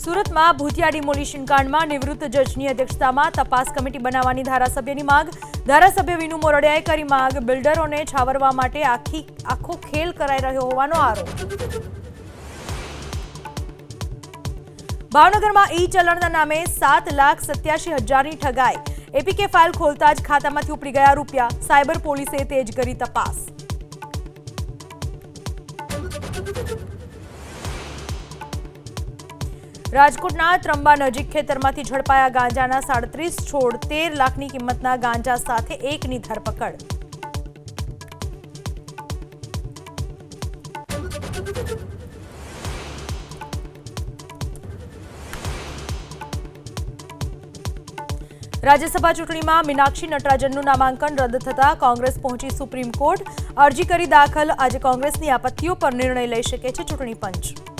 સુરતમાં ભૂતિયા ડિમોલિશન કાંડમાં નિવૃત્ત જજની અધ્યક્ષતામાં તપાસ કમિટી બનાવવાની ધારાસભ્યની માંગ. ધારાસભ્ય વિનુ મોરડિયાએ કરી માંગ. બિલ્ડરોને છાવરવા માટે આખો ખેલ કરાઈ રહ્યો હોવાનો આરોપ. ભાવનગરમાં ઈ ચલણના નામે 7,87,000ની ઠગાઈ. એપીકે ફાઇલ ખોલતા જ ખાતામાંથી ઉપડી ગયા રૂપિયા. સાયબર પોલીસે તેજ કરી તપાસ. રાજકોટના ત્રંબા નજીક ખેતરમાંથી ઝડપાયા ગાંજાના 37 છોડ. 13 લાખની કિંમતના ગાંજા સાથે એકની ધરપકડ. રાજ્યસભા ચૂંટણીમાં મીનાક્ષી નટરાજનનું નામાંકન રદ થતા કોંગ્રેસ પહોંચી સુપ્રીમ કોર્ટ. અરજી કરી દાખલ. આજે કોંગ્રેસની આપત્તિઓ પર નિર્ણય લઈ શકે છે ચૂંટણી પંચ.